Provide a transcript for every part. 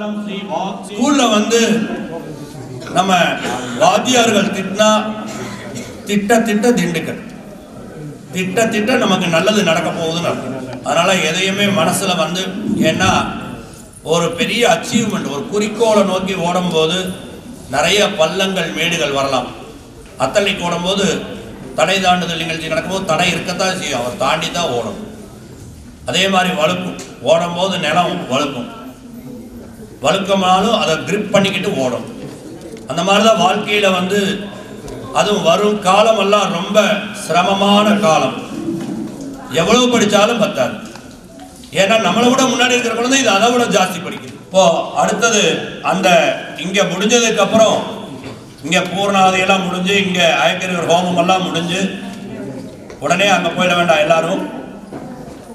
ஸ்கூல்ல வந்து நம்ம வாத்தியார்கள் திட்டினா திட்ட திட்ட திண்டுக்கல் திட்ட திட்ட நமக்கு நல்லது நடக்க போகுதுன்னு அர்த்தம். அதனால எதையுமே மனசுல வந்து, ஏன்னா ஒரு பெரிய அச்சீவ்மெண்ட், ஒரு குறிக்கோளை நோக்கி ஓடும்போது நிறைய பள்ளங்கள் மேடுகள் வரலாம். அத்தனைக்கு ஓடும்போது தடை தாண்டுதல் நிகழ்ச்சி நடக்கும்போது தடை இருக்கத்தான் செய்யும், அவர் தாண்டி தான் ஓடும். அதே மாதிரி வழுக்கும், ஓடும்போது நிலம் வழுக்கமானாலும் அதை கிரிப் பண்ணிக்கிட்டு ஓடும். அந்த மாதிரி தான் வாழ்க்கையில் வந்து அதுவும் வரும் காலமெல்லாம் ரொம்ப சிரமமான காலம். எவ்வளவு படித்தாலும் பத்தாது. ஏன்னா நம்மளை விட முன்னாடி இருக்கிற குழந்தை இது அதை விட ஜாஸ்தி படிக்குது. இப்போ அடுத்தது அந்த இங்கே முடிஞ்சதுக்கு அப்புறம் இங்கே பூர்ணாவதியெல்லாம் முடிஞ்சு இங்கே அயக்கிற ஹோமம் எல்லாம் முடிஞ்சு உடனே அங்கே போயிட வேண்டாம். எல்லாரும்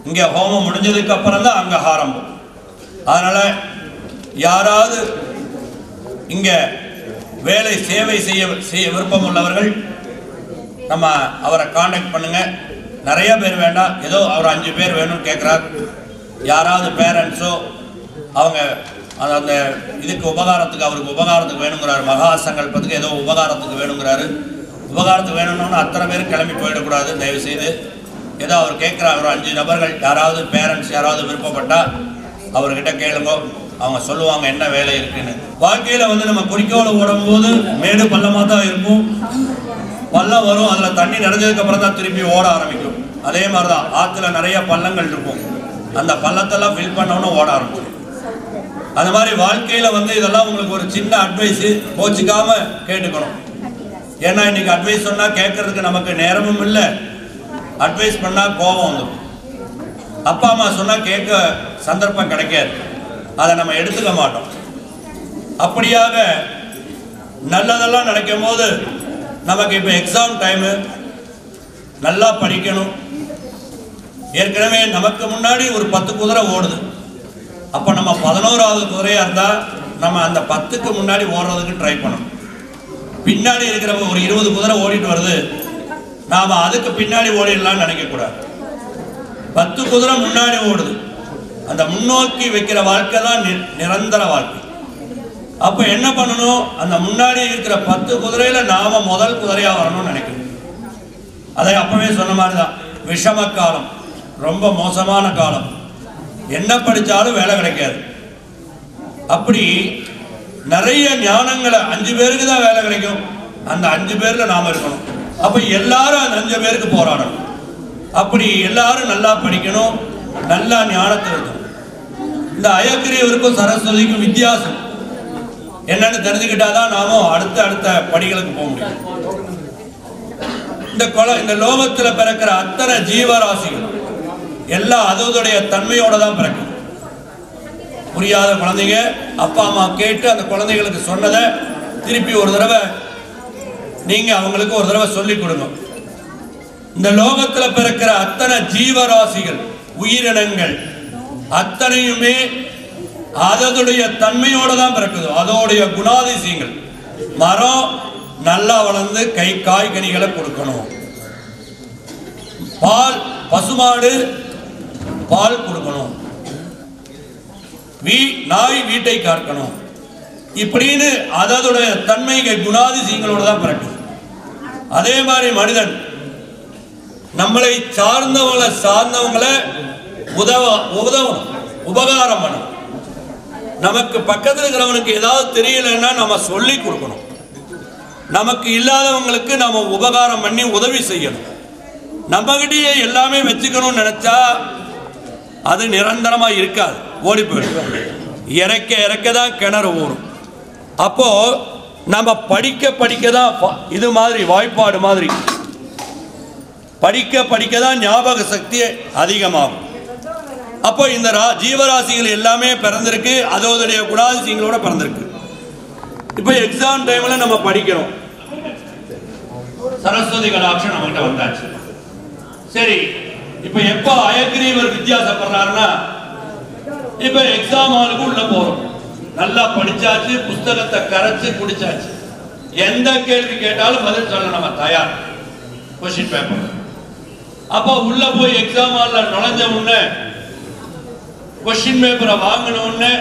இங்கே ஹோமம் முடிஞ்சதுக்கு அப்புறம் தான் அங்கே ஆரம்பம். அதனால யாராவது இங்கே வேலை சேவை செய்ய விருப்பம் உள்ளவர்கள் நம்ம அவரை கான்டாக்ட் பண்ணுங்க. நிறைய பேர் வேண்டாம், ஏதோ அவர் 5 பேர் வேணும்னு கேட்குறார். யாராவது பேரண்ட்ஸோ அவங்க அந்த இதுக்கு உபகாரத்துக்கு அவருக்கு உபகாரத்துக்கு வேணுங்கிறாரு, மகா சங்கல்பத்துக்கு ஏதோ உபகாரத்துக்கு வேணுங்கிறாரு. உபகாரத்துக்கு வேணும்னு அத்தனை பேர் கிளம்பி போயிடக்கூடாது. தயவுசெய்து ஏதோ அவர் கேட்குறார், ஒரு 5 நபர்கள் யாராவது பேரண்ட்ஸ் யாராவது விருப்பப்பட்டால் அவர்கிட்ட கேளுங்க, அவங்க சொல்லுவாங்க என்ன வேலை இருக்குன்னு. வாழ்க்கையில் வந்து நம்ம குறிக்கோளை ஓடும்போது மேடு பள்ளமாக தான் இருக்கும். பள்ளம் வரும், அதில் தண்ணி நிறைஞ்சதுக்கு அப்புறம் தான் திருப்பி ஓட ஆரம்பிக்கும். அதே மாதிரி தான் ஆற்றுல நிறைய பள்ளங்கள் இருக்கும், அந்த பள்ளத்தெல்லாம் ஃபில் பண்ணோன்னு ஓட ஆரம்பிக்கும். அந்த மாதிரி வாழ்க்கையில் வந்து இதெல்லாம் உங்களுக்கு ஒரு சின்ன அட்வைஸு, கோச்சிக்காம கேட்டுக்கணும். ஏன்னா இன்னைக்கு அட்வைஸ் சொன்னால் கேட்கறதுக்கு நமக்கு நேரமும் இல்லை, அட்வைஸ் பண்ணால் கோபம் வந்துடும். அப்பா அம்மா சொன்னால் கேட்க சந்தர்ப்பம் கிடைக்காது, அதை நம்ம எடுத்துக்க மாட்டோம். அப்படியாக நல்லதெல்லாம் நினைக்கும் போது நமக்கு இப்போ எக்ஸாம் டைமு, நல்லா படிக்கணும். ஏற்கனவே நமக்கு முன்னாடி ஒரு 10 குதிரை ஓடுது. அப்போ நம்ம 11வது குதிரையாக இருந்தால் நம்ம அந்த 10க்கு முன்னாடி ஓடுறதுக்கு ட்ரை பண்ணணும். பின்னாடி இருக்கிற ஒரு 20 குதிரை ஓடிட்டு வருது, நாம் அதுக்கு பின்னாடி ஓடிடலாம்னு நினைக்கக்கூடாது. 10 குதிரை முன்னாடி ஓடுது, அந்த முன்னோக்கி வைக்கிற வாழ்க்கை தான் நிரந்தர வாழ்க்கை. அப்போ என்ன பண்ணணும், அந்த முன்னாடி இருக்கிற 10 குதிரையில நாம முதல் குதிரையா வரணும்னு நினைக்கணும். அதை அப்பவே சொன்ன மாதிரி தான், விஷம காலம், ரொம்ப மோசமான காலம், என்ன படித்தாலும் வேலை கிடைக்காது. அப்படி நிறைய ஞானங்களை 5 பேருக்கு தான் வேலை கிடைக்கும், அந்த 5 பேர்ல நாம இருக்கணும். அப்போ எல்லாரும் அந்த 5 பேருக்கு போராடணும். அப்படி எல்லாரும் நல்லா படிக்கணும், நல்லா ஞானத்தில் இருக்கணும். இந்த அயக்கிரியவருக்கும் சரஸ்வதிக்கும் வித்தியாசம் என்னன்னு தெரிஞ்சுக்கிட்டாதான் நாமும் அடுத்த படிகளுக்கு போக முடியும். இந்த லோகத்தில் பிறக்கிற அத்தனை ஜீவராசிகள் எல்லாம் அதோடைய தன்மையோட தான் பிறக்கும். புரியாத குழந்தைங்க அப்பா அம்மா கேட்டு அந்த குழந்தைகளுக்கு சொன்னதை திருப்பி ஒரு தடவை நீங்க அவங்களுக்கு ஒரு தடவை சொல்லி கொடுங்க. இந்த லோகத்தில் பிறக்கிற அத்தனை ஜீவராசிகள் உயிரினங்கள் அத்தனையுமே அதோடைய தன்மையோட தான் பிறக்குது, அதோடைய குணாதிசயங்கள். மரம் நல்லா வளர்ந்து காய் கனிகளை கொடுக்கணும், பால் பசுமாடு பால் கொடுக்கணும், நாய் வீட்டை காக்கணும், இப்படின்னு அதோடைய தன்மைகள் குணாதிசயங்களோட தான் பிறக்குது. அதே மாதிரி மனிதன் நம்மளை சார்ந்தவங்களை உதவணும், உபகாரம் பண்ணணும். நமக்கு பக்கத்தில் இருக்கிறவனுக்கு ஏதாவது தெரியலன்னா நம்ம சொல்லி கொடுக்கணும். நமக்கு இல்லாதவங்களுக்கு நம்ம உபகாரம் பண்ணி உதவி செய்யணும். நம்மகிட்டயே எல்லாமே வச்சுக்கணும்னு நினைச்சா அது நிரந்தரமா இருக்காது, ஓடி போயிடும். இறக்க தான் கிணறு ஊறும். அப்போ நம்ம படிக்க தான் இது மாதிரி வாய்ப்பாடு மாதிரி படிக்க தான் ஞாபக சக்தி அதிகமாகும். அப்போ இந்த ஜீவராசிகள் எல்லாமே பிறந்திருக்கு, அதோடைய குணாதிசயங்களோட பிறந்திருக்கு. இப்போ எக்ஸாம் டைம்ல நம்ம படிக்கிறோம், சரஸ்வதி கடாட்சம் நம்மகிட்ட வந்தாச்சு. சரி, இப்போ எப்போ அயக்கிரீவர் வித்தியாசப்படுறாருன்னா, இப்போ எக்ஸாம் ஹாலுக்கு உள்ள போறோம், நல்லா படிச்சாச்சு, புஸ்தகத்தை கரைச்சு குடிச்சாச்சு, எந்த கேள்வி கேட்டாலும் பதில் சொல்ல நம்ம தயார். கொஸ்டின் பேப்பர் அப்போ உள்ள போய் எக்ஸாம் ஹால்ல நுழைஞ்ச உடனே கொஸ்டின் பேப்பரை வாங்கின உடனே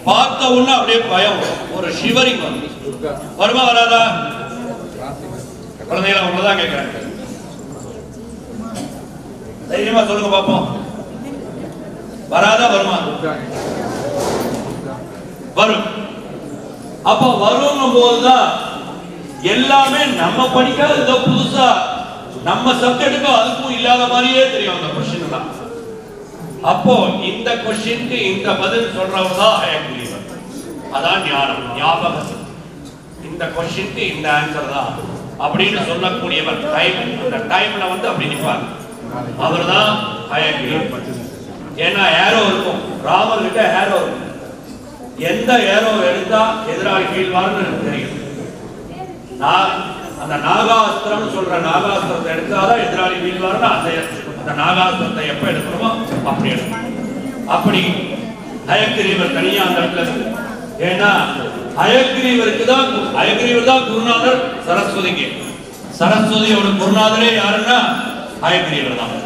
பார்த்த உடனே அப்படியே பயம், ஒரு ஷிவரிங் வரும். வருமா வராதா? குழந்தைகளை உங்களதான் கேட்கிறேன், தைரியமா சொல்லுங்க பாப்போம். வராதா? வருமா? வரும். அப்ப வரும் போதுதான் எல்லாமே நம்ம படிக்காத புதுசா நம்ம சப்ஜெக்டுக்கும் அதுக்கும் இல்லாத மாதிரியே தெரியும் அந்த கொஸ்டின் தான். அப்போ இந்த கொஸ்டினுக்கு இந்த பதில் சொல்றவர் தான் ஹயக்ரீவர். அதான் ஞானம், ஞாபகம். இந்த கொஸ்டினுக்கு இந்த ஆன்சர் தான் அப்படின்னு சொல்லக்கூடியவர். டைம், அந்த டைம்ல வந்து அப்படி நிற்பார், அவர் தான் ஹயக்ரீவர். ஏன்னா ஏரோ இருக்கும், ராமர் கிட்ட ஏரோ இருக்கும். எந்த ஏரோ எடுத்தா எதிராளி வீழ்வார்னு எனக்கு தெரியும். அந்த நாகாஸ்திரம் சொல்ற நாகாஸ்திரத்தை எடுத்தாதான் எதிராளி வீழ்வார்னு அந்த நாகாஸ்திரத்தை எப்ப எடுக்கணுமோ அப்படி எடுக்கணும். அப்படி ஹயக்ரீவர் தனியா அந்த இடத்துல இருக்கு. ஏன்னா ஹயக்ரீவர் தான் குருநாதர் சரஸ்வதிக்கு. சரஸ்வதியோட குருநாதரே யாருன்னா ஹயக்ரீவர் தான்.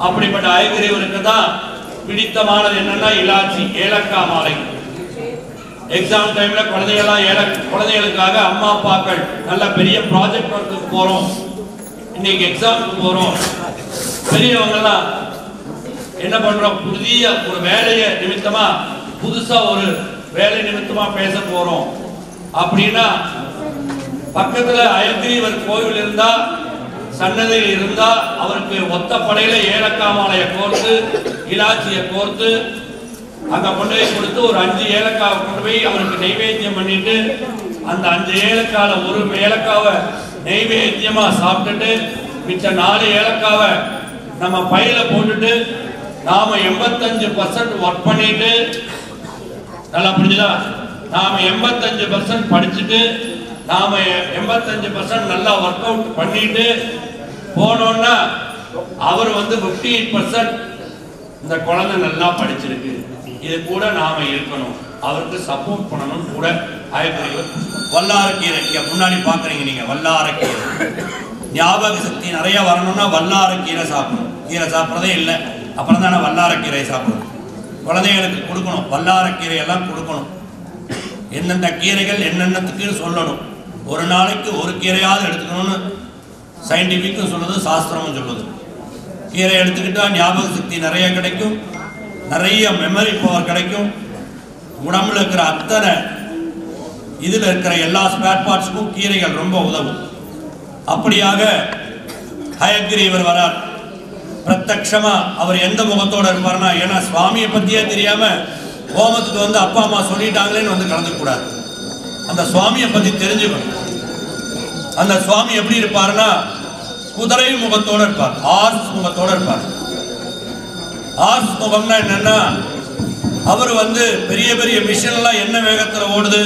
அப்படிப்பட்ட ஹயக்ரீவருக்கு தான் பிடித்தமானது என்னன்னா இலாச்சி, ஏலக்காய் மாலை. எக்ஸாம் டைம்ல குழந்தைகளுக்காக அம்மா அப்பாக்கள் நல்ல பெரிய ப்ராஜெக்ட் ஒர்க்குக்கு போறோம், இன்னைக்கு எக்ஸாமுக்கு போறோம், பெரியவங்கெல்லாம் என்ன பண்றோம், புதிய ஒரு வேலையை நிமித்தமா புதுசா ஒரு வேலை நிமித்தமா பேச போறோம் அப்படின்னா பக்கத்துல ஹயக்ரீவர் கோவில் இருந்தா, சன்னதியில் இருந்தா அவருக்கு ஒத்த படையில ஏலக்காய் மாலையை கோர்த்து இலாச்சியை கோர்த்து அங்க கொண்டு போய் கொடுத்து ஒரு 5 ஏலக்காவை கொண்டு போய் அவருக்கு நைவேத்தியம் பண்ணிட்டு அந்த 5 ஏலக்கால ஒரு ஏலக்காவை நைவேத்தியமா சாப்பிட்டுட்டு மிச்ச 4 ஏலக்காவை நம்ம பையில போட்டுட்டு நாம 85% ஒர்க் பண்ணிட்டு, நல்லா புரிஞ்சுதா, நாம 85% படிச்சுட்டு நாம 85% நல்லா ஒர்க் அவுட் பண்ணிட்டு போனோம்னா அவர் வந்து 58% இந்த குழந்தை நல்லா படிச்சிருக்கு, இது கூட நாம இருக்கணும், அவருக்கு சப்போர்ட் பண்ணணும் கூட. ஹயக்ரீவர் வல்லாரக்கீரை முன்னாடி பாக்குறீங்க நீங்க, வல்லாரக்கீரை ஞாபக சக்தி நிறைய வரணும்னா வல்லாரக்கீரை சாப்பிடணும். கீரை சாப்பிட்றதே இல்லை, அப்புறம் தானே வல்லாரக்கீரை சாப்பிடணும். குழந்தைகளுக்கு கொடுக்கணும், வல்லாரக்கீரை எல்லாம் கொடுக்கணும். எந்தெந்த கீரைகள் என்னென்னத்துக்கு சொல்லணும். ஒரு நாளைக்கு ஒரு கீரையாவது எடுத்துக்கணும்னு சயின்டிஃபிக்கும் சொல்லுது, சாஸ்திரமும் சொல்லுது. கீரை எடுத்துக்கிட்டா ஞாபக சக்தி நிறைய கிடைக்கும், நிறைய மெமரி பவர் கிடைக்கும். உடம்புல இருக்கிற அத்தனை இதுல இருக்கிற எல்லா ஸ்பேர் பார்ட்ஸுக்கும் கீரைகள் ரொம்ப உதவும். அப்படியாக ஹயக்ரீவர் வரார் பிரத்யக்ஷமா. அவர் எந்த முகத்தோட இருப்பார்னா, ஏன்னா சுவாமியை பத்தியே தெரியாம ஹோமத்துக்கு வந்து அப்பா அம்மா சொல்லிட்டாங்களேன்னு வந்து கலந்துக்க கூடாது. அந்த சுவாமியை பத்தி தெரிஞ்சுக்கணும். அந்த சுவாமி எப்படி இருப்பாருன்னா குதிரை முகத்தோட இருப்பார், ஆர்ஸ் முகத்தோட இருப்பார். ஆர்ஸ் முகம்னா என்னன்னா, அவர் வந்து பெரிய பெரிய மிஷின் எல்லாம் என்ன வேகத்துல ஓடுது,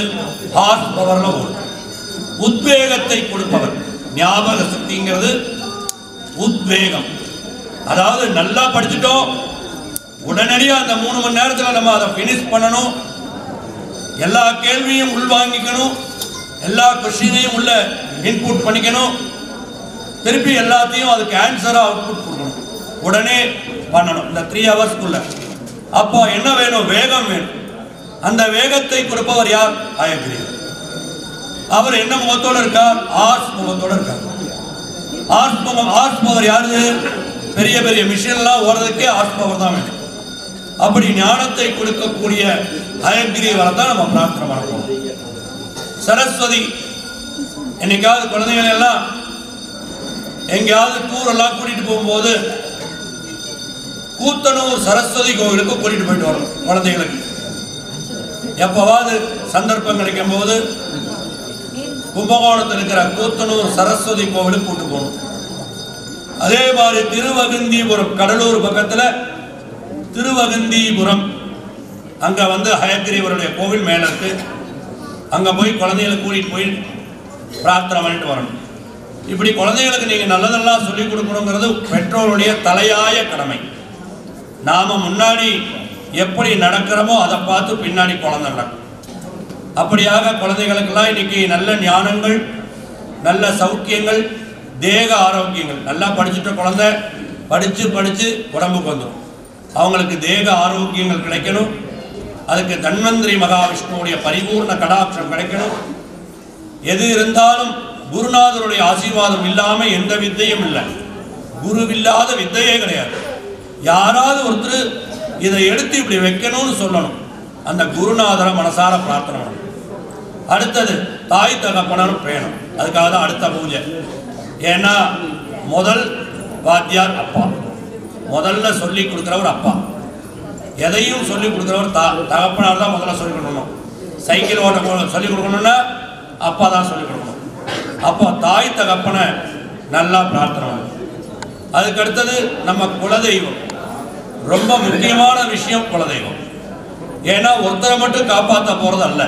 ஹார்ஸ் பவர்ல ஓடுது. உத்வேகத்தை கொடுப்பவர். ஞாபக சக்திங்கிறது உத்வேகம். அதாவது நல்லா படிச்சுட்டோம், உடனடியாக அந்த 3 மணி நேரத்தில் நம்ம அதை பினிஷ் பண்ணணும், எல்லா கேள்வியும் உள்வாங்கிக்கணும், எல்லா கொஸ்டினையும் உள்ள இன்புட் பண்ணிக்கணும், திருப்பி எல்லாத்தையும் அதுக்கு ஆன்சரா அவுட்புட் கொடுக்கணும், உடனே பண்ணணும் இந்த 3 ஹவர்ஸ்க்குள்ள. அப்போ என்ன வேணும், வேகம் வேணும். அந்த வேகத்தை கொடுப்பவர் யார், ஹயக்ரீவர். அவர் என்ன முகத்தோட இருக்கார், ஆர்ஸ் முகத்தோட இருக்கார். ஆர்ஸ் பவர் யாரு, பெரிய பெரிய மிஷின் எல்லாம் ஓடுறதுக்கே ஆர்ஸ் பவர் தான் வேணும். அப்படி ஞானத்தை கொடுக்கக்கூடிய ஹயக்ரீவரை தான் நம்ம பிரார்த்தனை பண்ணணும். சரஸ்வதி என்னைக்காவது குழந்தைகள் எல்லாம் எங்கேயாவது டூர் எல்லாம் கூட்டிட்டு போகும்போது கூத்தனூர் சரஸ்வதி கோவிலுக்கு கூட்டிட்டு போயிட்டு வரும் குழந்தைகளுக்கு. எப்பவாவது சந்தர்ப்பம் கிடைக்கும் போது கும்பகோணத்தில் இருக்கிற கூத்தனூர் சரஸ்வதி கோவிலுக்கு கூட்டு போகணும். அதே மாதிரி திருவகந்திபுரம், கடலூர் பக்கத்துல திருவகந்திபுரம், அங்க வந்து ஹயக்ரீவருடைய கோவில் மேல இருக்கு. அங்க போய் குழந்தைகளை கூட்டிட்டு போய் பிரார்த்தனை பண்ணிட்டு வரணும். இப்படி குழந்தைகளுக்கு நீங்க நல்லதெல்லாம் சொல்லிக் கொடுக்கணுங்கிறது பெற்றோருடைய தலையாய கடமை. நாம முன்னாடி எப்படி நடக்கிறோமோ அதை பார்த்து பின்னாடி குழந்தை நடக்கும். அப்படியாக குழந்தைகளுக்கெல்லாம் இன்னைக்கு நல்ல ஞானங்கள், நல்ல சௌக்கியங்கள், தேக ஆரோக்கியங்கள். நல்லா படிச்சுட்ட குழந்தை படிச்சு உடம்புக்கு வந்துடும். அவங்களுக்கு தேக ஆரோக்கியங்கள் கிடைக்கணும், அதுக்கு தன்வந்திரி மகாவிஷ்ணுவுடைய பரிபூர்ண கடாட்சம் கிடைக்கணும். எது இருந்தாலும் குருநாதருடைய ஆசீர்வாதம் இல்லாம எந்த வித்தையும் இல்லை. குருவில்லாத வித்தையே கிடையாது. யாராவது ஒருத்தர் இதை எடுத்து இப்படி வைக்கணும்னு சொல்லணும். அந்த குருநாதரை மனசார பிரார்த்தனை பண்ணணும். அடுத்தது தாய் தகப்பனரும் பேணும். அதுக்காக தான் அடுத்த பூஜை. ஏன்னா முதல் வாத்தியார் அப்பா, முதல்ல சொல்லி கொடுக்குறவர் அப்பா. எதையும் சொல்லிக் கொடுக்குறவர் தகப்பனார் தான் முதல்ல சொல்லிக் கொடுக்கணும். சைக்கிள் ஓட்ட சொல்லிக் கொடுக்கணும்னா அப்பா தான் சொல்லிக் கொடுக்கணும். அப்போ தாய் தகப்பனை நல்லா பிரார்த்தனை பண்ணணும். அதுக்கு அடுத்தது நம்ம குலதெய்வம். ரொம்ப முக்கியமான விஷயம் குலதெய்வம். ஏன்னா ஒருத்தரை மட்டும் காப்பாற்ற போறது அல்ல,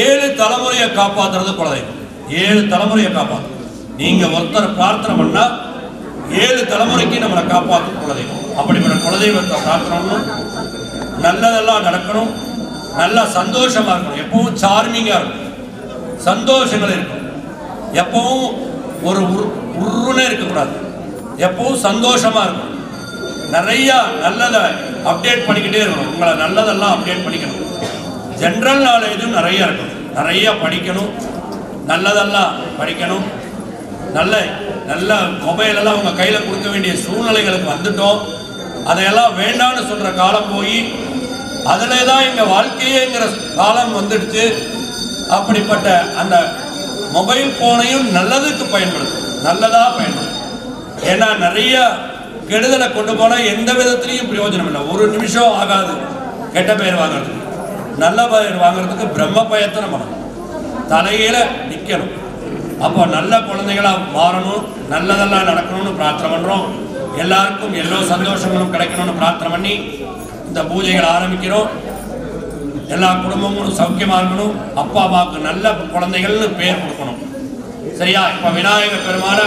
7 தலைமுறையை காப்பாற்றுறது குலதெய்வம். 7 தலைமுறையை காப்பாற்று. நீங்க ஒருத்தர் பிரார்த்தனை பண்ணா 7 தலைமுறைக்கு நம்மளை காப்பாற்றும் குலதெய்வம். அப்படிப்பட்ட குலதெய்வத்தை பிரார்த்தனை, நல்லதெல்லாம் நடக்கணும், நல்லா சந்தோஷமா இருக்கணும், எப்பவும் சார்மிங்கா இருக்கணும், சந்தோஷங்கள் இருக்கணும், எப்பவும் ஒரு உருன்னே இருக்கக்கூடாது, எப்பவும் சந்தோஷமா இருக்கணும். நிறைய நல்லதை அப்டேட் பண்ணிக்கிட்டே இருக்கணும். உங்களை நல்லதெல்லாம் அப்டேட் பண்ணிக்கணும். ஜென்ரல் நாலேஜும் நிறைய இருக்கணும். நிறைய படிக்கணும், நல்லதெல்லாம் படிக்கணும். நல்ல நல்ல மொபைலெல்லாம் உங்கள் கையில் கொடுக்க வேண்டிய சூழ்நிலைகளுக்கு வந்துட்டோம். அதையெல்லாம் வேண்டான்னு சொல்கிற காலம் போய் அதில் தான் எங்கள் வாழ்க்கையேங்கிற காலம் வந்துடுச்சு. அப்படிப்பட்ட அந்த மொபைல் ஃபோனையும் நல்லதுக்கு பயன்படுத்தும், நல்லதாக பயன்படுத்தும். ஏன்னா நிறைய கெடுதலை கொண்டு போனால் எந்த விதத்துலையும் பிரயோஜனம் இல்லை. ஒரு நிமிஷம் ஆகாது கெட்ட பெயர் வாங்கிறதுக்கு. நல்ல பெயர் வாங்கிறதுக்கு பிரம்ம பயத்தனை பண்ணணும், தலையில நிற்கணும். அப்போ நல்ல குழந்தைகளாக மாறணும், நல்லதெல்லாம் நடக்கணும்னு பிரார்த்தனை பண்ணுறோம். எல்லாருக்கும் எல்லோ சந்தோஷங்களும் கிடைக்கணும்னு பிரார்த்தனை பண்ணி இந்த பூஜைகளை ஆரம்பிக்கிறோம். எல்லா குடும்பமும் சௌக்கியமாக இருக்கணும். அப்பா அம்மாவுக்கு நல்ல குழந்தைகள்னு பேர் கொடுக்கணும். சரியா? இப்போ விநாயகர் பெருமான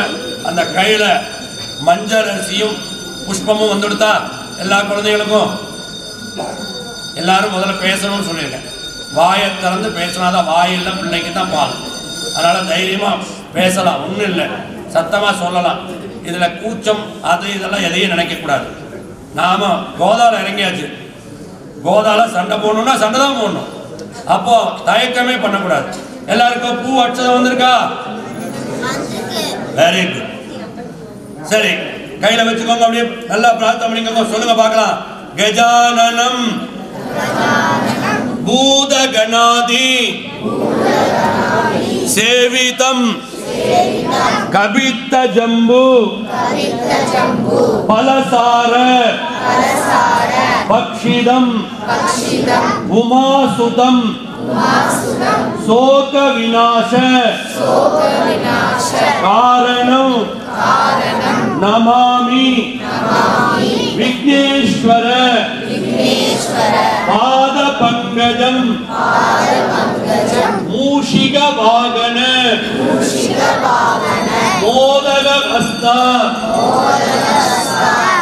அந்த கையில் மஞ்சள் அரிசியும் புஷ்பமும் வந்துடுத்தா எல்லா குழந்தைகளுக்கும். எல்லாரும் முதல்ல பேசணும்னு சொல்லியிருக்கேன். வாயை திறந்து பேசினாதான், வாயில்ல பிள்ளைக்கு தான் பால். அதனால் தைரியமாக பேசலாம், ஒன்றும் இல்லை, சத்தமாக சொல்லலாம். இதில் கூச்சம் அது இதெல்லாம் எதையும் நினைக்கக்கூடாது. நாம் கோதாவில் இறங்கியாச்சு, கோதாவில் சண்டை போடணும்னா சண்டை தான் போடணும். அப்போது தயக்கமே பண்ணக்கூடாது. எல்லாருக்கும் பூ அட்சதம் வந்திருக்கா? Very good. சரி, கையில் வச்சுக்கோங்க. அப்படியே நல்லா பிரார்த்தனை பண்ணிக்கோங்க. சொல்லுங்க பார்க்கலாம். கஜானனம் பூதகணாதி சேவிதம் கபித்த ஜம்பு பலசார பக்ஷிதம் உமாசுதம் சோக விநாச காரணம் நமாமி விக்னேஸ்வர பாத பங்கஜம் மூஷிக வாகன மோதக ஹஸ்த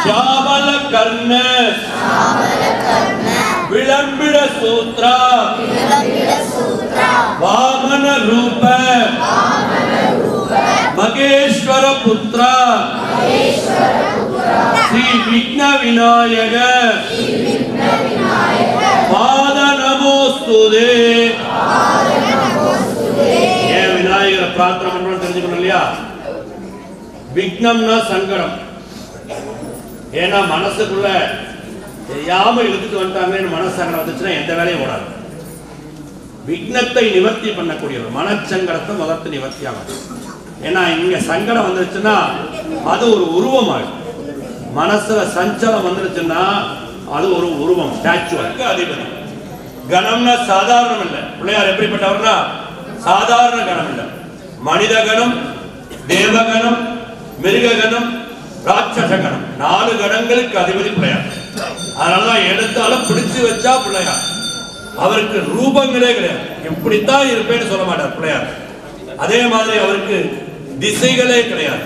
ஷாமல கர்ண விளம்பிட சூத்ர வாமன ரூப மகேஸ்வர புத்திர ஸ்ரீ விக்ன விநாயக பாத நமோஸ்துதே. ஏன் விநாயகரை பிரார்த்தனை பண்றோம் தெரிஞ்சுக்கணும் இல்லையா? விக்னம்னா சங்கடம். ஏன்னா மனசுக்குள்ள தெரியாம இழுத்துட்டு வந்துட்டாங்கன்னு மனசு சங்கடம் வந்துச்சுன்னா எந்த வேலையும் ஓடாது. விக்னத்தை நிவர்த்தி பண்ணக்கூடியவர், மனச்சங்கடத்தை முதல்ல நிவர்த்தி ஆகும். ஏன்னா இங்க சங்கடம் வந்துருச்சுன்னா அது ஒரு உருவம் ஆகும். மனசுல சஞ்சலம் வந்துருச்சுன்னா அது ஒரு உருவம், ஸ்டாச்சு. அதிபதி கணம்னா சாதாரணம் இல்லை. பிள்ளையார் எப்படிப்பட்டவர்னா சாதாரண கணம் இல்லை. மனித கணம், தேவகணம், மிருககணம், ராட்சச கணம், 4 கணங்களுக்கு அதிபதி பிள்ளையார். அதனாலதான் எடுத்தாலும் பிடிச்சு வச்சா பிள்ளையார். அவருக்கு ரூபங்களே கிடையாது. இப்படித்தான் இருப்பேன்னு சொல்ல மாட்டார் பிள்ளையார். அதே மாதிரி அவருக்கு திசைகளே கிடையாது.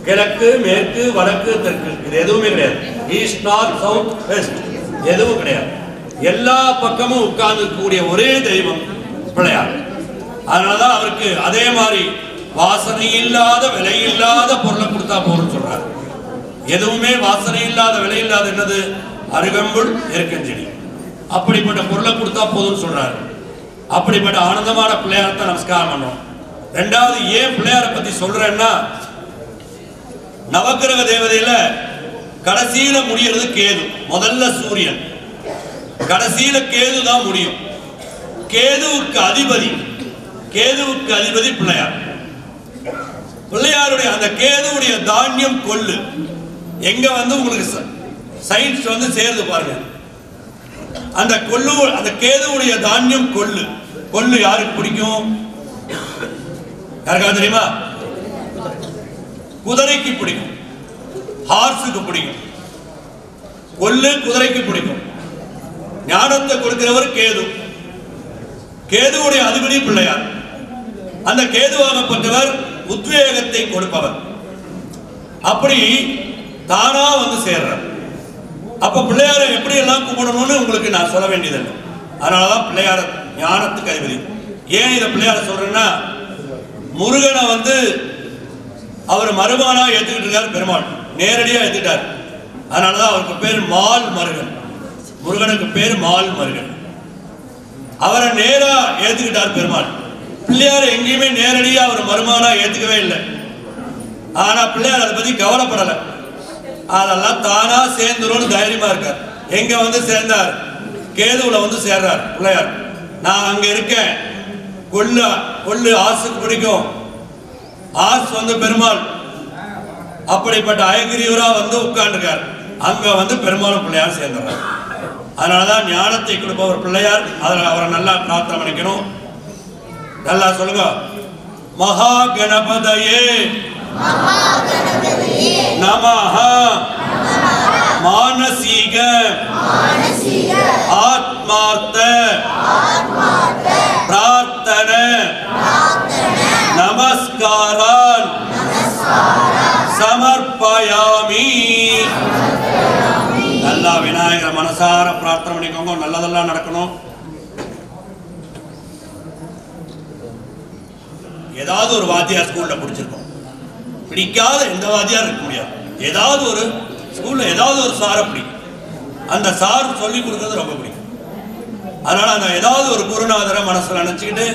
கிழக்கு, மேற்கு, வடக்கு, தெற்கு, இது எதுவுமே கிடையாது. ஈஸ்ட், நார்த், சவுத், வெஸ்ட் எதுவும் கிடையாது. எல்லா பக்கமும் உட்கார்ந்து கூடிய ஒரே தெய்வம் பிள்ளையார். அதனாலதான் அவருக்கு அதே மாதிரி வாசனை இல்லாத விலை இல்லாத பொருளை கொடுத்தா போறோம்னு சொல்றாரு. எதுவுமே வாசனை இல்லாத விலை இல்லாத என்னது? அருகம்புல், எருக்கஞ்செடி. அப்படிப்பட்ட பொருளை கொடுத்தா போதும்னு சொல்றாரு. அப்படிப்பட்ட ஆனந்தமான பிள்ளையாரத்தை நமஸ்காரம் பண்றோம். ரெண்டாவது ஏன் பிள்ளையாரை பத்தி சொல்றேன்னா, நவக்கிரக தேவதையில கடைசியில முடியறது கேது. முதல்ல சூரியன், கடைசியில கேது தான் முடியும். கேதுவுக்கு அதிபதி பிள்ளையார். பிள்ளையாருடைய அந்த கேதுவுடைய தானியம் கொள்ளு. எங்க வந்து உங்களுக்கு சயின்ஸ் வந்து சேர்ந்து பாருங்க. அந்த கொள்ளு, அந்த கேதுவுடைய தானியம் கொள்ளு. கொள்ளு யாருக்கு பிடிக்கும்? யாருக்காவது தெரியுமா? குதிரைக்கு பிடிக்கும், ஹார்ஸுக்கு பிடிக்கும். கொள்ளு குதிரைக்கு பிடிக்கும். ஞானத்தை கொடுக்கிறவர் கேது. கேதுவுடைய அதிபதி பிள்ளையார். அந்த கேதுவாகப்பட்டவர் உத்வேகத்தை கொடுப்பவர். அப்படி தானா வந்து சேர்றார். அப்ப பிள்ளையாரை எப்படி எல்லாம் கும்பிடணும்னு உங்களுக்கு நான் சொல்ல வேண்டியதில்லை. அதனாலதான் பிள்ளையார ஞானத்துக்கு அதிபதி. ஏன் இதை பிள்ளையார சொல்றேன்னா, முருகனை வந்து அவர் மருமகனா ஏத்துக்கிட்டு இருக்கார் பெருமாள், நேரடியா ஏத்துட்டார். அதனாலதான் அவருக்கு பேர் மால் மருகன். முருகனுக்கு பேர் மால் மருகன். அவரை நேரா ஏத்துக்கிட்டார் பெருமாள். பிள்ளையார் எங்கேயுமே நேரடியா அவர் மருமகனா ஏத்துக்கவே இல்லை. ஆனா பிள்ளையார் அதை பத்தி கவலைப்படலை. அதெல்லாம் தானா சேர்ந்துரும் தைரியமா இருக்கார். எங்க வந்து சேர்ந்தார்? கேதுவுல வந்து சேர்றார் பிள்ளையார். நான் அங்க இருக்கேன். கொள்ளு ஆசுக்கு பிடிக்கும். ஆசு வந்து பெருமாள். அப்படிப்பட்ட அயகிரியூரா வந்து உட்கார்ந்துருக்கார். அங்க வந்து பெருமாளும் பிள்ளையார் சேர்ந்துறார். அதனாலதான் ஞானத்தை கொடுப்பவர் பிள்ளையார். அதில் அவரை நல்லா பிரார்த்தனை பண்ணிக்கணும். நல்லா சொல்லுங்க. மகா கணபதயே நமஹ. மானசீக ஆத்மார்த்த பிரார்த்தனை நமஸ்காரான் சமர்ப்பயாமி. நல்லா விநாயகர் மனசார பிரார்த்தனை பண்ணிக்கோங்க. நல்லதெல்லாம் நடக்கணும். ஏதாவது ஒரு வாத்தியார் ஸ்கூல்ல பிடிச்சிருக்கோம். பிடிக்காத எந்த வாத்தியார் இருக்க முடியாது. ஏதாவது ஒரு ஸ்கூல்ல ஏதாவது ஒரு சாரை பிடிக்கும். அந்த சார் சொல்லி கொடுக்கறது ரொம்ப பிடிக்கும். அதனால அந்த ஏதாவது ஒரு குருநாதரை மனசுல நினைச்சுக்கிட்டு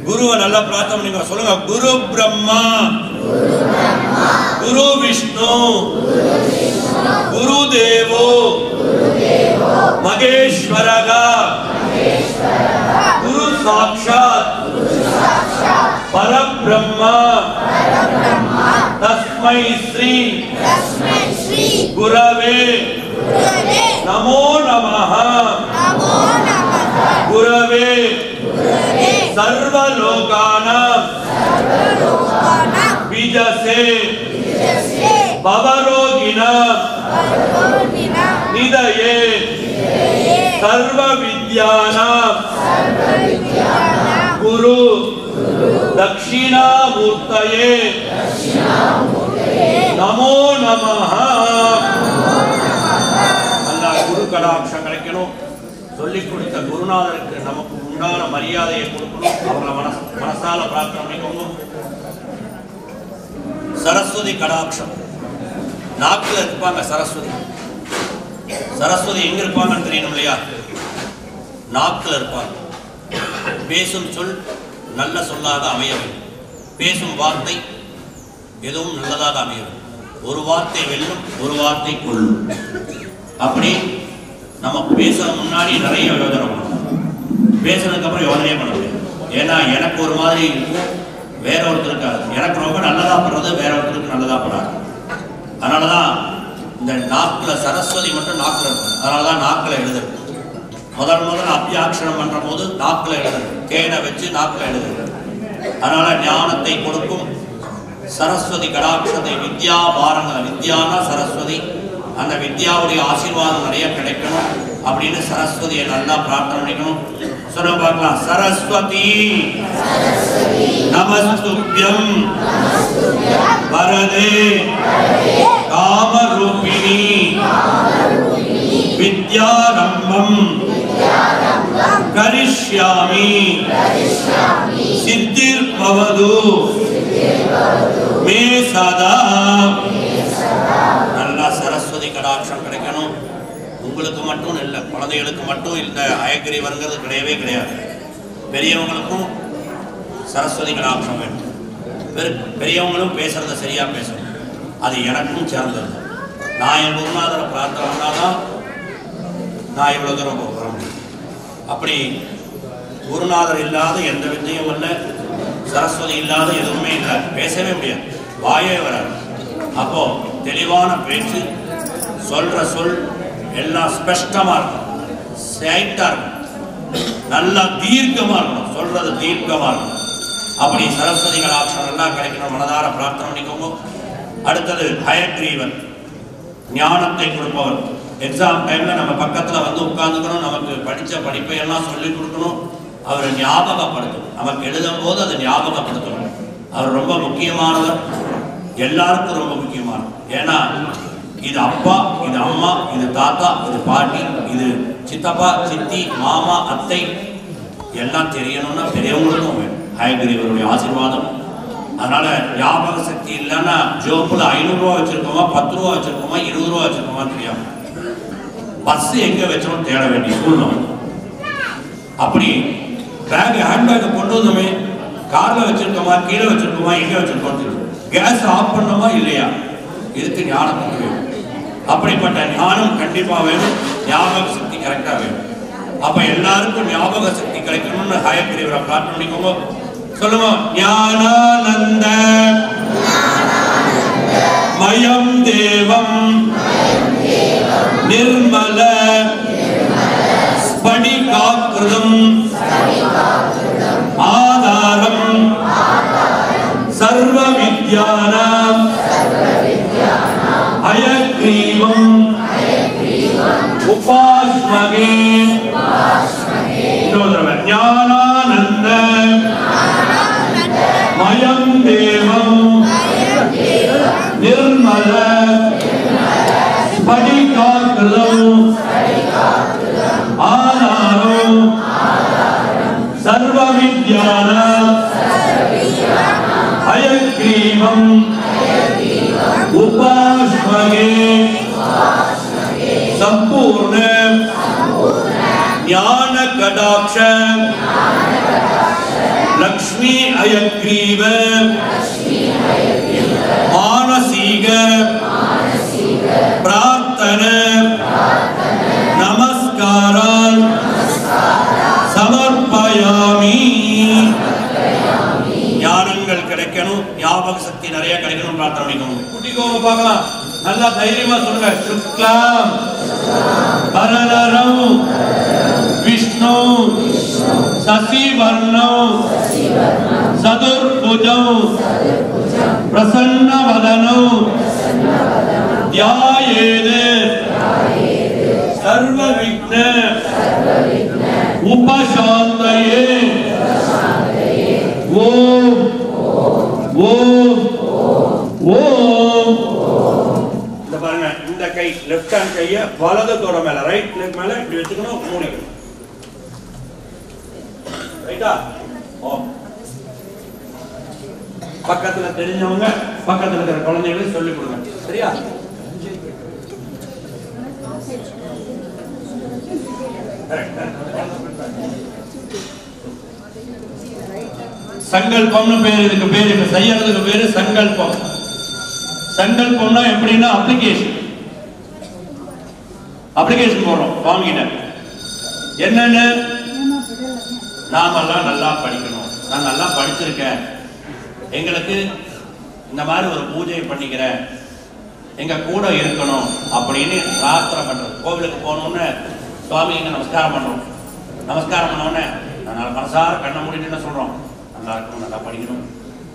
குருவை நல்லா பிரார்த்தனை பண்ணிக்கோங்க. சொல்லுங்க. குரு பிரம்மா, குரு விஷ்ணு, குரு தேவோ மகேஸ்வரகா, குரு சாக்ஷாத் பரபிரம்மா தஸ்மை ஸ்ரீ குரவே நமோ நமஹ. குரவே சர்வலோகானாம் விஜசே பவரோகிணாம் நிதயே சர்வ வித்யானாம் குரு தக்ஷிணாமூர்த்தயே நமோ நமஹ. நல்லா குரு கடாட்சம் கிடைக்கணும். சொல்லிக் கொடுத்த குருநாதருக்கு நமக்கு உண்டான மரியாதையை கொடுக்கணும். அவங்களை மனசால பிரார்த்தனை பண்ணிக்கோங்க. சரஸ்வதி கடாட்சம். நாக்குல இருப்பாங்க சரஸ்வதி. சரஸ்வதி எங்க இருப்பாங்கன்னு தெரியணும் இல்லையா? நாக்குல இருப்பாங்க. பேசும் சொல் நல்ல சொல்லாக அமைய வேண்டும். பேசும் வார்த்தை எதுவும் நல்லதாக அமைய வேண்டும். ஒரு வார்த்தை வெல்லும், ஒரு வார்த்தை கொள்ளும். அப்படி நம்ம பேசுற முன்னாடி நிறைய யோஜனை பண்ணணும். பேசுறதுக்கு அப்புறம் யோஜனையே பண்ண முடியாது. ஏன்னா எனக்கு ஒரு மாதிரி இருக்கும், வேற ஒருத்தருக்கு எனக்கு ரொம்ப நல்லதா படுறது, வேற ஒருத்தருக்கு நல்லதா படாது. அதனாலதான் இந்த நாக்குல சரஸ்வதி மட்டும் நாக்குல இருக்கும். அதனாலதான் நாக்குல எழுதுறது. முதல் அத்தியாட்சரம் பண்ற போது நாக்குல எழுதுறது. தேனை வச்சு நாக்குல எழுதுறது. அதனால ஞானத்தை கொடுக்கும் சரஸ்வதி கடாட்சத்தை. வித்யா பாரங்க, வித்யானா சரஸ்வதி. அந்த வித்யாவுடைய ஆசீர்வாதம் நிறைய கிடைக்கணும் அப்படின்னு சரஸ்வதியை நல்லா பிரார்த்தனை பண்ணிக்கணும். சொல்ல பார்க்கலாம். சரஸ்வதி நமஸ்துப்யம் வரதே காமரூபிணி வித்யாரம்பம் கரிஷ்யாமி சித்திர் பவது மே சதா. நல்லா சரஸ்வதி கடாட்சம் கிடைக்கணும். உங்களுக்கு உங்களுக்கு மட்டும் இல்லை, குழந்தைகளுக்கு மட்டும் இந்த ஹயக்ரீவருங்கிறது கிடையவே கிடையாது. பெரியவங்களுக்கும் சரஸ்வதி கடாட்சம் வேண்டும். பெரியவங்களும் பேசுறத சரியா பேசணும். அது எனக்கும் சேர்ந்தது. நான் என் குருநாதரை பிரார்த்தனை பண்ணாதான் நான் இவ்வளவு தூரம் போகிறோம். அப்படி குருநாதர் இல்லாத எந்த வித்தையும் இல்லை, சரஸ்வதி இல்லாத எதுவுமே இல்லை. பேசவே முடியாது, வாயே வராது. அப்போ தெளிவான பேச்சு, சொல்ற சொல் எல்லாம் ஸ்பஷ்டமா இருக்கும், சைட்டா இருக்கும், நல்லா தீர்க்கமா இருக்கணும், சொல்றது தீர்க்கமா இருக்கணும். அப்படி சரஸ்வதி கடாட்சம் எல்லாம் கிடைக்கணும். மனதார பிரார்த்தனை பண்ணிக்கோங்க. அடுத்தது ஹயக்ரீவன், ஞானத்தை கொடுப்பவர். எக்ஸாம் டைம்ல நம்ம பக்கத்துல வந்து உட்கார்ந்துக்கணும், நமக்கு படிச்ச படிப்பை எல்லாம் சொல்லி கொடுக்கணும், அவரை ஞாபகப்படுத்தணும், நமக்கு எழுதும் போது அதை ஞாபகப்படுத்தணும். அவர் ரொம்ப முக்கியமானவர், எல்லாருக்கும் ரொம்ப முக்கியமானவர். ஏன்னா இது அப்பா, இது அம்மா, இது தாத்தா, இது பாட்டி, இது சித்தப்பா, சித்தி, மாமா, அத்தை எல்லாம் தெரியணும்னா பெரியவங்களுக்கும் வேணும் ஹயக்ரீவருடைய ஆசீர்வாதம். அதனால ஞாபக சக்தி இல்லைன்னா ஜோப்புல 500 ரூபா வச்சிருக்கோமா, 10 ரூபா வச்சிருக்கோமா, 20 ரூபா வச்சிருக்கோமா தெரியாம பஸ் எங்க வச்சோம் தேட வேண்டிய சூழ்நிலை. அப்படி பேக் ஹேண்ட்பேக் கொண்டு வந்தோமே, கார்ல வச்சிருக்கோமா, கீழே வச்சிருக்கோமா, எங்க வச்சிருக்கோம் தெரியும். கேஸ் ஆஃப் பண்ணோமா இல்லையா, இதுக்கு ஞானத்துக்கு வேணும். அப்படிப்பட்ட ஞானம் கண்டிப்பா வேணும், ஞாபக சக்தி கரெக்டா வேணும். அப்ப எல்லாருக்கும் ஞாபக சக்தி கிடைக்கணும்னு ஹயக்ரீவரை பிரார்த்தனை பண்ணிக்கோங்க. சொல்லுங்க, ஞானானந்த மயம் தேவம் நிர்மல ஸ்படிகாக்ருதம் ஆதாரம் சர்வ வித்யானாம் ஹயக்ரீவம் உபாஸ்மகே. ஞானானந்த மயம் தேவம் நிர்மல ஸ்படிகாக்ருதம் ஆதாரம் சர்வ வித்யானாம் ஹயக்ரீவம் உபாஸ்மகே. संपूर्ण ज्ञान कटाक्ष लक्ष्मी हयग्रीव मानसिक प्रार्थना नमस्कारान् समर्पयामि. ஞானங்கள் கிடைக்கணும், ஞாபக சக்தி நிறைய கிடைக்கணும் பிரார்த்தனை பண்ணிக்கணும். குட்டிக்கோங்க பார்க்கலாம், நல்லா தைரியமா சொல்லுங்க. சுக்லாம் பரதரம் விஷ்ணு சசிவர்ணம் சதுர்புஜம் பிரசன்னவதனம் த்யாயேத் சர்வ விக்ன உபசாந்தயே. ஓம் ஓம் ஓம். இந்த பாருங்க, இந்த கை லெஃப்ட் ஹேண்ட் கைய வலது தோட மேல, ரைட் லெக் மேல இப்படி வச்சுக்கணும், மூடிக்கணும். ரைட்டா? ஓம். பக்கத்துல தெரிஞ்சவங்க பக்கத்துல இருக்கிற குழந்தைகளுக்கு சொல்லி கொடுங்க, சரியா? சங்கல்பம்னு பேர் இதுக்கு பேர். இப்ப செய்யறதுக்கு பேரு சங்கல்பம். சங்கல்பம்னா எப்படின்னா அப்ளிகேஷன் போடுறோம் வாங்கிட்ட. என்னன்னு, நாமெல்லாம் நல்லா படிக்கணும், நான் நல்லா படிச்சிருக்கேன், எங்களுக்கு இந்த மாதிரி ஒரு பூஜை பண்ணிக்கிறேன், எங்க கூட இருக்கணும் அப்படின்னு பிரார்த்தனை பண்றது. கோவிலுக்கு போனோன்னு சுவாமிக்கு நமஸ்காரம் பண்றோம். நமஸ்காரம் பண்ணோன்னு நான் மனசார கண்ணை மூடிட்டு என்ன சொல்றோம், நல்லா இருக்கணும், நல்லா படிக்கணும்,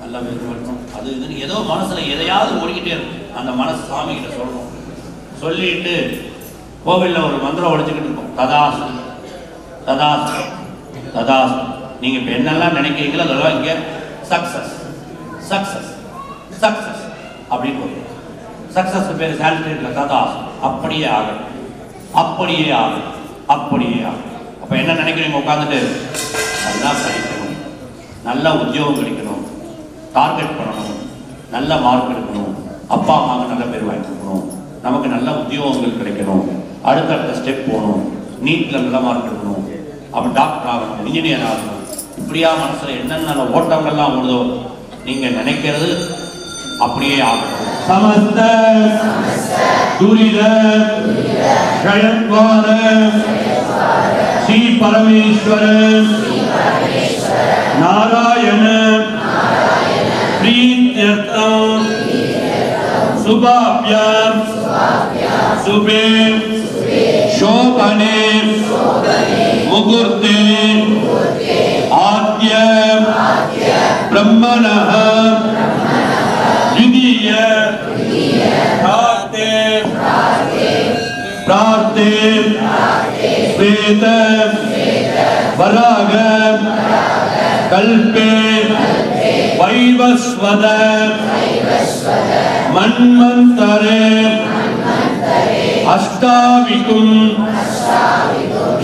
நல்லா இருக்கணும், அது இதுன்னு ஏதோ மனசுல எதையாவது ஓடிக்கிட்டே இருக்கும். அந்த மனசு சுவாமி கிட்ட சொல்றோம். சொல்லிட்டு கோவில்ல ஒரு மந்திரம் ஒழிச்சுக்கிட்டு இருக்கோம், ததாசு ததாசு ததாசு. நீங்க இப்ப என்னெல்லாம் நினைக்கிறீங்களோ அதெல்லாம் இங்க சக்சஸ் சக்சஸ் சக்சஸ் அப்படின்னு போய் சக்சஸ் பேர் சான்ஸ்கிரிட்ல ததாசு. அப்படியே ஆகும், அப்படியே ஆகும், அப்படியே ஆகும். அப்ப என்ன நினைக்கிறீங்க, உட்காந்துட்டு நல்லா படிக்கணும், நல்ல உத்தியோகம் கிடைக்கணும், டார்கெட் பண்ணணும், நல்ல மார்க் எடுக்கணும், அப்பா அம்மாவுக்கு நல்ல பேர் வாங்கி கொடுக்கணும், நமக்கு நல்ல உத்தியோகங்கள் கிடைக்கணும் அடுத்தடுத்த ஸ்டெப் போகணும், நீட்டில் நல்ல மார்க் எடுக்கணும், அப்போ டாக்டர் ஆகணும், இன்ஜினியர் ஆகணும், இப்படியா மனசில் என்னென்ன ஓட்டங்கள்லாம் வருதோ நீங்கள் நினைக்கிறது அப்படியே ஆகணும். சமஸ்த துரித ஷயத்வார ஸ்ரீ பரமேஸ்வர நாராயண प्रीत्यर्थम शुभाभ्याम शुभे शोभने मुहूर्ते आद्य ब्रह्मणः द्वितीय प्रार्थे श्वेत वराग कल्पे वैवस्वत मन्वन्तरे अष्टाविकुं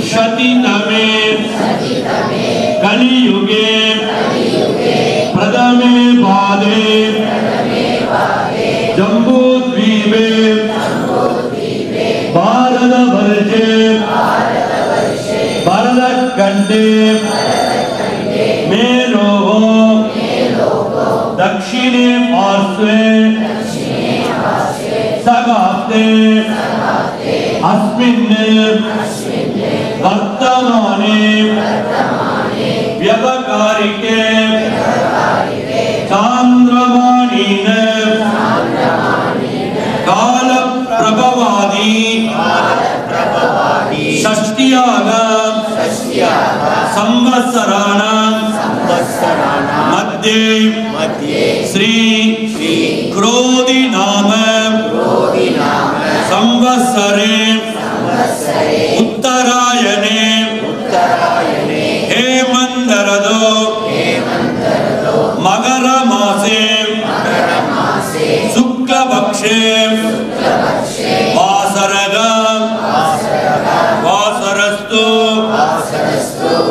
शतितमे कलियुगे प्रथमे पादे जम्बूद्वीपे भारतवर्षे भरतखण्डे मेलोः दक्षिणे पार्श्वे सगास्ते अस्मिन् वर्तमाने व्यवकारिके चान्द्रमाणेन काल प्रभवादि षष्ट्यानां संवत्सराणां मध्ये श्री क्रोधी नाम संवत्सरे उत्तरायणे हेमन्तरदो मकर मासे शुक्लपक्षे वासरस्तु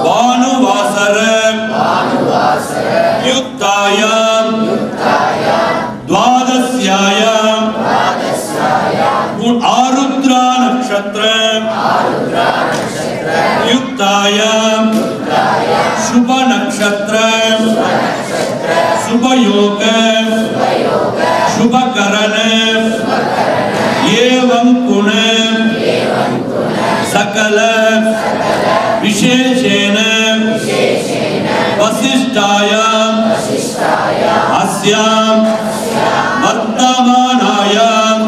भानुवासर युक्तायां द्वादश्यायां आरुद्रा नक्षत्र युक्तायां शुभ नक्षत्र शुभ योग शुभ करण एवं गुण सकल विशेषेण वसिष्ठायां अस्यां वर्तमानायां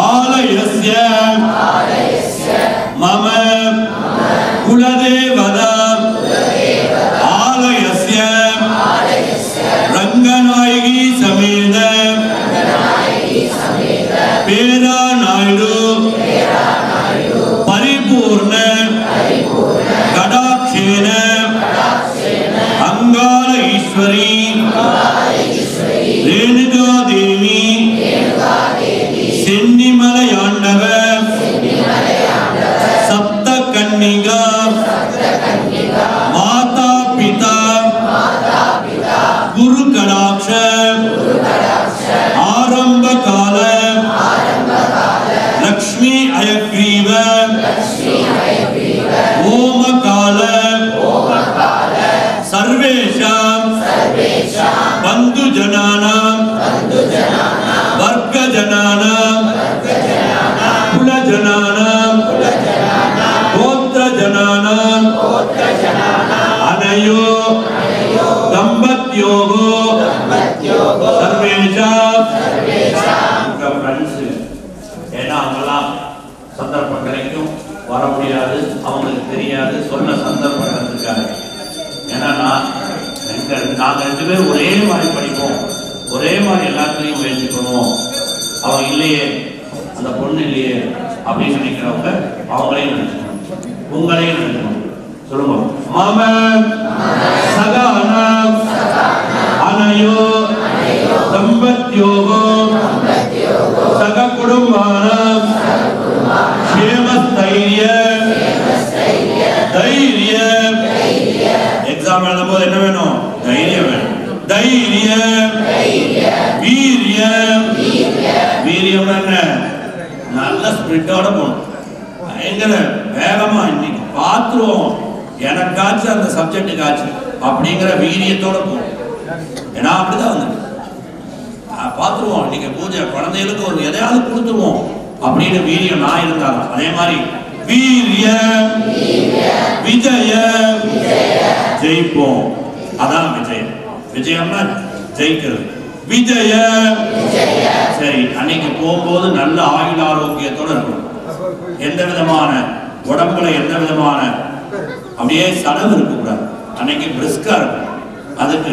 आलयस्य मम कुलदेवता आलयस्य रंगनायकी समेत पेरा नायडू परिपूर्ण कटाक्षेन अंगाल ईश्वरी रेणुका देवी सेन्निमलयाण्डव सप्त कन्निका माता पिता गुरु कटाक्ष आरंभ काल लक्ष्मी अयग्रीव ओम काल सर्वेषां बंधु जनानां वर्ग जनानां कुल जनानां गोत्र जनानां अनयो दंपत्योगो सर्वेषां फ्रेंड्स ஏன்னா அவங்களாம் சந்தர்ப்பம் கிடைக்கும் வர முடியாது, அவங்களுக்கு தெரியாது, சொன்ன சந்தர்ப்பம் இருக்காது. ஏன்னா நாங்கள் 2 பேரும் ஒரே மாதிரி படிப்போம், ஒரே மாதிரி எல்லாத்துலையும் முயற்சி பண்ணுவோம். அவங்க இல்லையே, அந்த பொண்ணு இல்லையே அப்படின்னு நினைக்கிறவங்க அவங்களையும் நினைக்கணும், உங்களையும் நினைக்கணும். சொல்லுங்க. மம சகானாம் அனயோ தம்பத்யோகோ சக குடும்பானாம் க்ஷேமஸ்தைர்ய தைரிய. எக்ஸாம் எழுதும் போது என்ன வேணும்? தைரியம் வேணும். தைரிய வீரியம். வீரியம் என்ன? நல்ல ஸ்பிரிட்டோட போகணும். பயங்கர வேகமா இன்னைக்கு பார்த்துருவோம், எனக்காச்சும் அந்த சப்ஜெக்டுக்காச்சும் அப்படிங்கிற வீரியத்தோட போகணும். ஏன்னா அப்படிதான் வந்து பார்த்துருவோம், இன்னைக்கு பூஜை குழந்தைகளுக்கு ஒரு எதையாவது கொடுத்துருவோம் அப்படின்னு வீரியம் நான் இருந்தாலும். அதே மாதிரி வீரிய விஜய ஜெயிப்போம், அதான் விஜயம். விஜயம்னா ஜெயிக்கிறது. விஜய சரி, அன்னைக்கு போகும்போது நல்ல ஆயுள் ஆரோக்கியத்தோட இருக்கணும். எந்த விதமான உடம்புல எந்த விதமான அப்படியே சடவு இருக்கக்கூடாது. அன்னைக்கு பிரிஸ்கா இருக்கும். அதுக்கு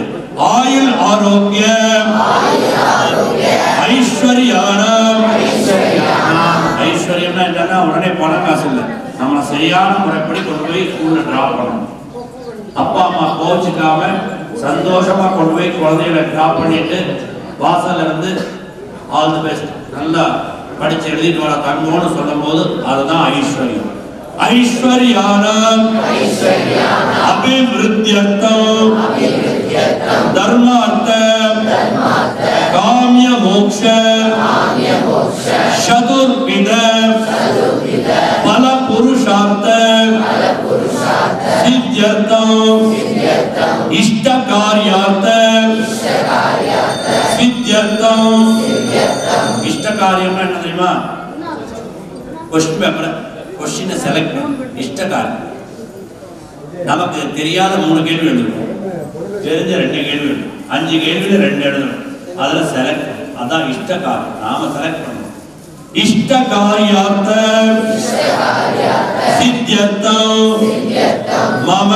ஆயுள் ஆரோக்கியம் ஐஸ்வர்யான. ஐஸ்வர்யம்னா என்னன்னா உடனே பணம் காசு இல்லை, நம்ம சரியான முறைப்படி கொண்டு போய் ஸ்கூல்ல டிராப் பண்ணணும். அப்பா அம்மா கோச்சிக்காம சந்தோஷமா கொண்டு போய் குழந்தைகளை டிராப் பண்ணிட்டு வாசல்ல இருந்து ஆல் தி பெஸ்ட் நல்லா படிச்சு எழுதிட்டு வர தங்கம்னு சொல்லும் போது அதுதான் ஐஸ்வர்யம். ஐஸ்வர்யான அபிவிருத்தியர்த்தம் தர்மார்த்த காமிய மோக்ஷ சதுர்வித பல புருஷார்த்த சித்யர்த்தம் இஷ்ட காரியார்த்த சித்யர்த்தம். இஷ்ட காரியம்னா என்ன தெரியுமா? கொஸ்டின் பேப்பர் கொஸ்டினை செலக்ட் பண்ணு. இஷ்ட காரியம் நமக்கு தெரியாத 3 கேள்வி எழுதணும், தெரிஞ்ச 2 கேள்வி எழுதணும், 5 கேள்வியில 2 எழுதணும். அதுல செலக்ட், அதான் இஷ்ட காரியம். நாம செலக்ட் பண்ணணும். இஷ்ட காரியார்த்த சித்யர்த்தம் மம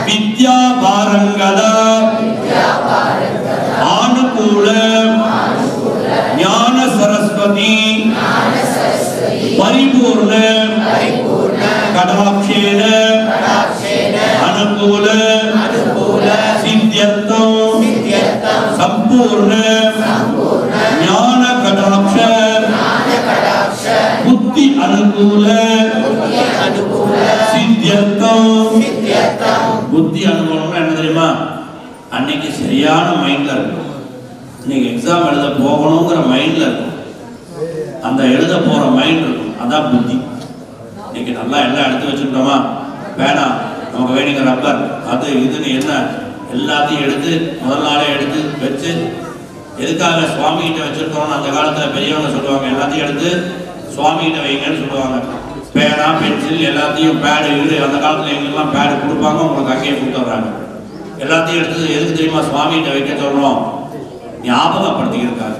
வித்யா பாரங்கத ஆனுகூல ஞான சரஸ்வதி பரிபூர்ண கடாட்சேன அனுகூல சித்யர்த்தம் சம்பூர்ண ஞான கடாட்ச புத்தி அனுகூல சித்யர்த்தம். புத்தி அனுகூலம்னா என்ன தெரியுமா? அன்னைக்கு சரியான மைண்ட்ல இருக்கும். இன்னைக்கு எக்ஸாம் எழுத போகணுங்கிற மைண்ட்ல இருக்கும். அந்த எழுத போற மைண்ட் இருக்கும், அதான் புத்தி. இன்னைக்கு நல்லா எல்லாம் எடுத்து வச்சுக்கிட்டோமா, வேணாம் நமக்கு வேணுங்கிற ரப்பர் அது இதுன்னு என்ன எல்லாத்தையும் எடுத்து முதல் நாளே எடுத்து வச்சு, எதுக்காக சுவாமி கிட்ட வச்சிருக்கோம்னு அந்த காலத்துல பெரியவங்க சொல்லுவாங்க, எல்லாத்தையும் எடுத்து சுவாமி கிட்ட வைங்கன்னு சொல்லுவாங்க. பேனா பென்சில் எல்லாத்தையும் பேடு இது, அந்த காலத்துல எங்களுக்கெல்லாம் பேடு கொடுப்பாங்க, உங்களுக்கு அங்கேயே கொடுத்துட்றாங்க. எல்லாத்தையும் எடுத்து எதுக்கு தெரியுமா சுவாமி கிட்ட வைக்க சொல்றோம்? ஞாபகப்படுத்தி இருக்காங்க.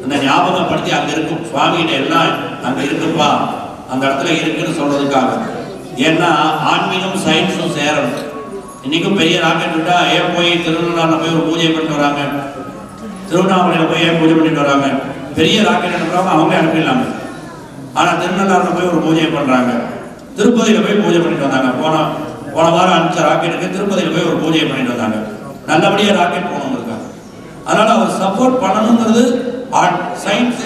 அந்த ஞாபகப்படுத்தி அங்க இருக்கும் சுவாமி கிட்ட எல்லாம் அங்க இருக்குப்பா, அந்த இடத்துல இருக்குன்னு சொல்றதுக்காக. ஏன்னா ஆன்மீகம் சயின்ஸும் சேரணும். இன்னைக்கும் பெரிய ராக்கெட் விட்டா ஏன் போய் திருநெல்வேலியில் போய் ஒரு பூஜை பண்ணிட்டு வராங்க, திருவண்ணாமலையில் போய் ஏன் பூஜை பண்ணிட்டு வராங்க? பெரிய ராக்கெட் அனுப்புறாங்க, அவங்களே அனுப்பிடலாங்க. ஆனால் திருநெல்வேலியில் போய் ஒரு பூஜை பண்ணுறாங்க, திருப்பதியில் போய் பூஜை பண்ணிட்டு வந்தாங்க. போன வாரம் அனுப்பிச்ச ராக்கெட்டுக்கு திருப்பதியில் போய் ஒரு பூஜை பண்ணிட்டு வந்தாங்க. நல்லபடியாக ராக்கெட் போகணுங்கிறதுக்காக. அதனால் அவர் சப்போர்ட் பண்ணணுங்கிறது சயின்ஸ்.